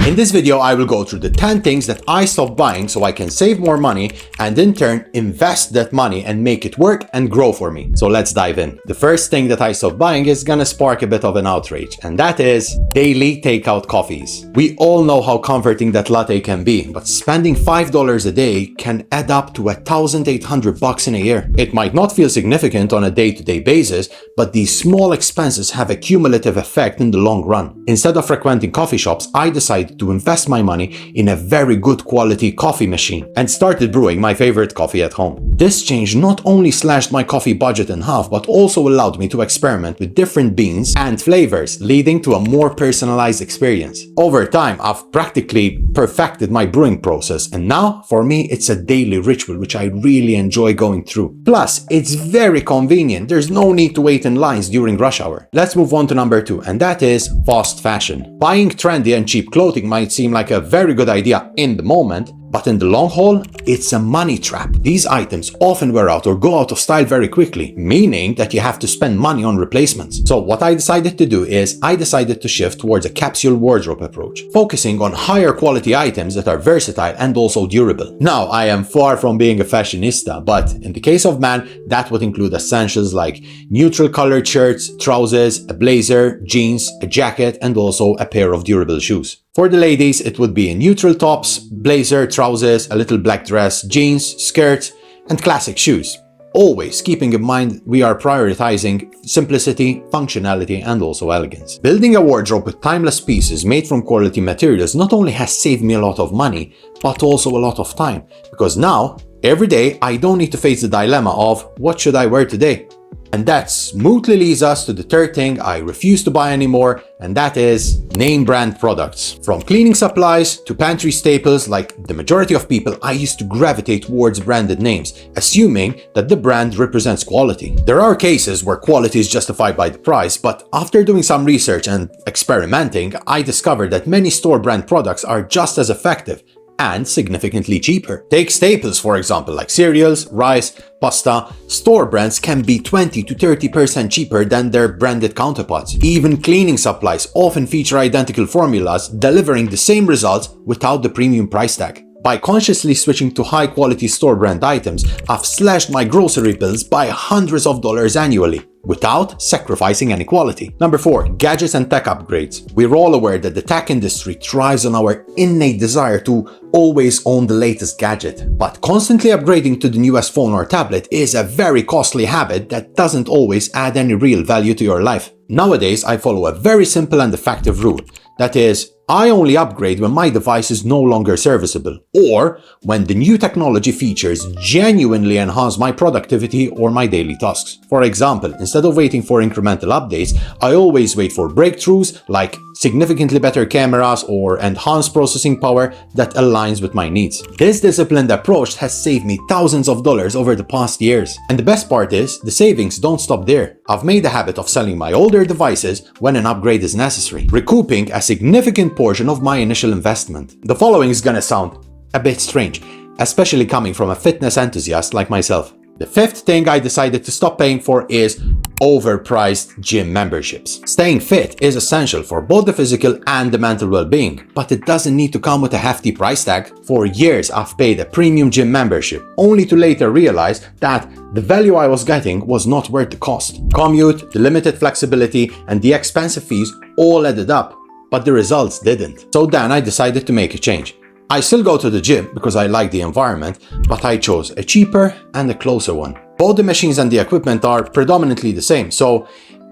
In this video, I will go through the 10 things that I stopped buying so I can save more money and in turn invest that money and make it work and grow for me. So let's dive in. The first thing that I stopped buying is gonna spark a bit of an outrage, and that is daily takeout coffees. We all know how comforting that latte can be, but spending $5 a day can add up to $1,800 in a year. It might not feel significant on a day-to-day basis, but these small expenses have a cumulative effect in the long run. Instead of frequenting coffee shops, I decided to invest my money in a very good quality coffee machine and started brewing my favorite coffee at home. This change not only slashed my coffee budget in half, but also allowed me to experiment with different beans and flavors, leading to a more personalized experience. Over time, I've practically perfected my brewing process, and now for me it's a daily ritual which I really enjoy going through. Plus, it's very convenient. There's no need to wait in lines during rush hour. Let's move on to number 2, and that is fast fashion. Buying trendy and cheap clothing might seem like a very good idea in the moment, but in the long haul, it's a money trap. These items often wear out or go out of style very quickly, meaning that you have to spend money on replacements. So what I decided to do is I decided to shift towards a capsule wardrobe approach, focusing on higher quality items that are versatile and also durable. Now, I am far from being a fashionista, but in the case of men, that would include essentials like neutral colored shirts, trousers, a blazer, jeans, a jacket, and also a pair of durable shoes. For the ladies, it would be neutral tops, blazer, trousers, a little black dress, jeans, skirt, and classic shoes. Always keeping in mind we are prioritizing simplicity, functionality, and also elegance. Building a wardrobe with timeless pieces made from quality materials not only has saved me a lot of money, but also a lot of time. Because now, every day, I don't need to face the dilemma of what should I wear today? And that smoothly leads us to the third thing I refuse to buy anymore, and that is name brand products. From cleaning supplies to pantry staples, like the majority of people, I used to gravitate towards branded names, assuming that the brand represents quality. There are cases where quality is justified by the price, but after doing some research and experimenting, I discovered that many store brand products are just as effective and significantly cheaper. Take staples, for example, like cereals, rice, pasta. Store brands can be 20 to 30% cheaper than their branded counterparts. Even cleaning supplies often feature identical formulas, delivering the same results without the premium price tag. By consciously switching to high-quality store brand items, I've slashed my grocery bills by hundreds of dollars annually, without sacrificing any quality. Number 4, gadgets and tech upgrades. We're all aware that the tech industry thrives on our innate desire to always own the latest gadget. But constantly upgrading to the newest phone or tablet is a very costly habit that doesn't always add any real value to your life. Nowadays, I follow a very simple and effective rule. That is, I only upgrade when my device is no longer serviceable, or when the new technology features genuinely enhance my productivity or my daily tasks. For example, instead of waiting for incremental updates, I always wait for breakthroughs like significantly better cameras or enhanced processing power that aligns with my needs. This disciplined approach has saved me thousands of dollars over the past years. And the best part is, the savings don't stop there. I've made a habit of selling my older devices when an upgrade is necessary, recouping a significant portion of my initial investment. The following is gonna sound a bit strange, especially coming from a fitness enthusiast like myself. The fifth thing I decided to stop paying for is overpriced gym memberships. Staying fit is essential for both the physical and the mental well-being, but it doesn't need to come with a hefty price tag. For years, I've paid a premium gym membership, only to later realize that the value I was getting was not worth the cost. Commute, the limited flexibility, and the expensive fees all added up, but the results didn't. So then I decided to make a change. I still go to the gym because I like the environment, but I chose a cheaper and a closer one. Both the machines and the equipment are predominantly the same, so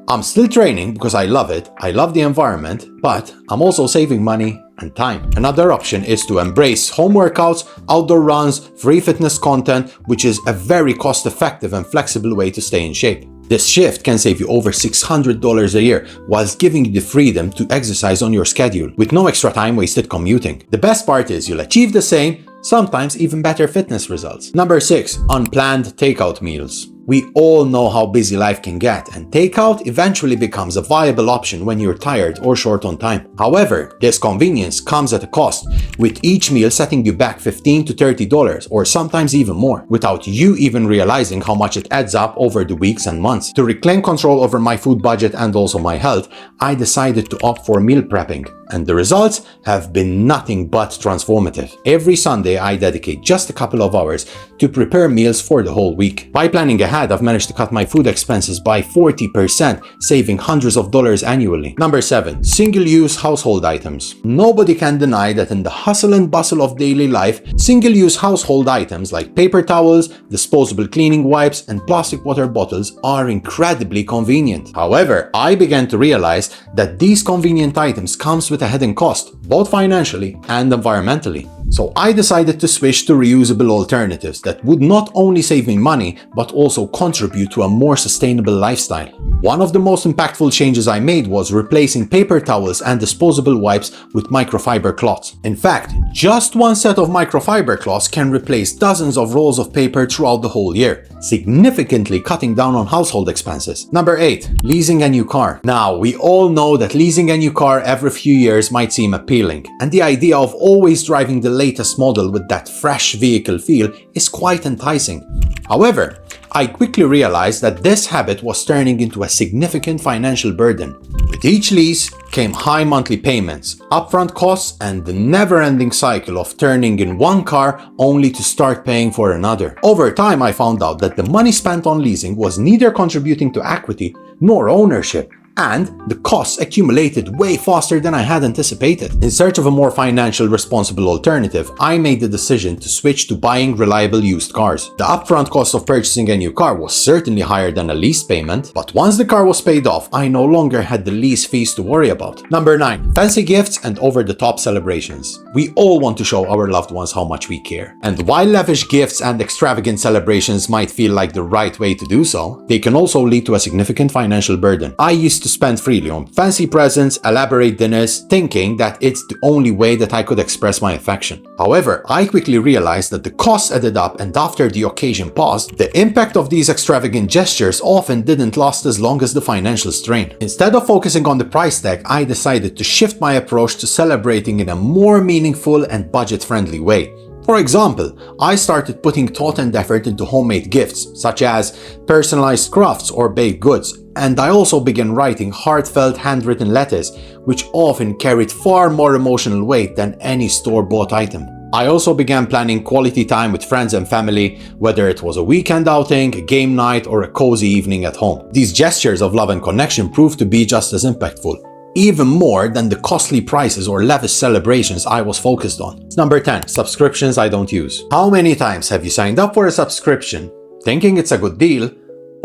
I'm still training because I love it, I love the environment, but I'm also saving money and time. Another option is to embrace home workouts, outdoor runs, free fitness content, which is a very cost-effective and flexible way to stay in shape. This shift can save you over $600 a year whilst giving you the freedom to exercise on your schedule with no extra time wasted commuting. The best part is you'll achieve the same, sometimes even better fitness results. Number 6, unplanned takeout meals. We all know how busy life can get, and takeout eventually becomes a viable option when you're tired or short on time. However, this convenience comes at a cost, with each meal setting you back $15 to $30 or sometimes even more, without you even realizing how much it adds up over the weeks and months. To reclaim control over my food budget and also my health, I decided to opt for meal prepping, and the results have been nothing but transformative. Every Sunday, I dedicate just a couple of hours to prepare meals for the whole week. By planning ahead, I've managed to cut my food expenses by 40%, saving hundreds of dollars annually. Number 7. Single-use household items. Nobody can deny that in the hustle and bustle of daily life, single-use household items like paper towels, disposable cleaning wipes, and plastic water bottles are incredibly convenient. However, I began to realize that these convenient items comes with a hidden cost, both financially and environmentally. So I decided to switch to reusable alternatives that would not only save me money, but also contribute to a more sustainable lifestyle. One of the most impactful changes I made was replacing paper towels and disposable wipes with microfiber cloths. In fact, just one set of microfiber cloths can replace dozens of rolls of paper throughout the whole year, significantly cutting down on household expenses. Number 8. Leasing a new car. Now, we all know that leasing a new car every few years might seem appealing, and the idea of always driving the latest model with that fresh vehicle feel is quite enticing. However, I quickly realized that this habit was turning into a significant financial burden. With each lease came high monthly payments, upfront costs, and the never-ending cycle of turning in one car only to start paying for another. Over time, I found out that the money spent on leasing was neither contributing to equity nor ownership, and the costs accumulated way faster than I had anticipated. In search of a more financially responsible alternative, I made the decision to switch to buying reliable used cars. The upfront cost of purchasing a new car was certainly higher than a lease payment, but once the car was paid off, I no longer had the lease fees to worry about. Number 9. Fancy gifts and over-the-top celebrations. We all want to show our loved ones how much we care. And while lavish gifts and extravagant celebrations might feel like the right way to do so, they can also lead to a significant financial burden. I used to spend freely on fancy presents, elaborate dinners, thinking that it's the only way that I could express my affection. However, I quickly realized that the costs added up, and after the occasion passed, the impact of these extravagant gestures often didn't last as long as the financial strain. Instead of focusing on the price tag, I decided to shift my approach to celebrating in a more meaningful and budget-friendly way. For example, I started putting thought and effort into homemade gifts, such as personalized crafts or baked goods, and I also began writing heartfelt handwritten letters, which often carried far more emotional weight than any store-bought item. I also began planning quality time with friends and family, whether it was a weekend outing, a game night, or a cozy evening at home. These gestures of love and connection proved to be just as impactful, even more than the costly prices or lavish celebrations I was focused on. Number 10. Subscriptions I don't use. How many times have you signed up for a subscription, thinking it's a good deal,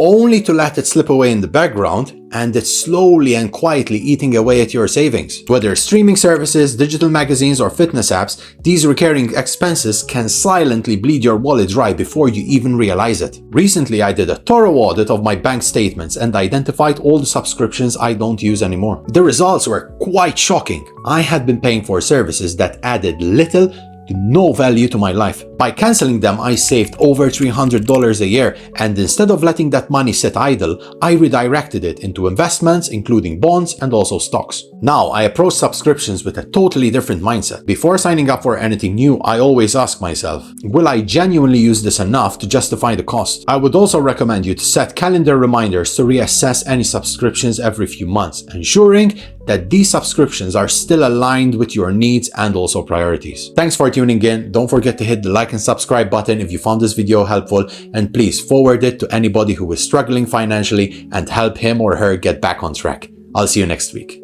only to let it slip away in the background, and it's slowly and quietly eating away at your savings? Whether streaming services, digital magazines, or fitness apps, these recurring expenses can silently bleed your wallet dry before you even realize it. Recently, I did a thorough audit of my bank statements and identified all the subscriptions I don't use anymore. The results were quite shocking. I had been paying for services that added little to no value to my life. By canceling them, I saved over $300 a year, and instead of letting that money sit idle, I redirected it into investments, including bonds and also stocks. Now, I approach subscriptions with a totally different mindset. Before signing up for anything new, I always ask myself, will I genuinely use this enough to justify the cost? I would also recommend you to set calendar reminders to reassess any subscriptions every few months, ensuring that these subscriptions are still aligned with your needs and also priorities. Thanks for tuning in. Don't forget to hit the like and subscribe button if you found this video helpful, and please forward it to anybody who is struggling financially and help him or her get back on track. I'll see you next week.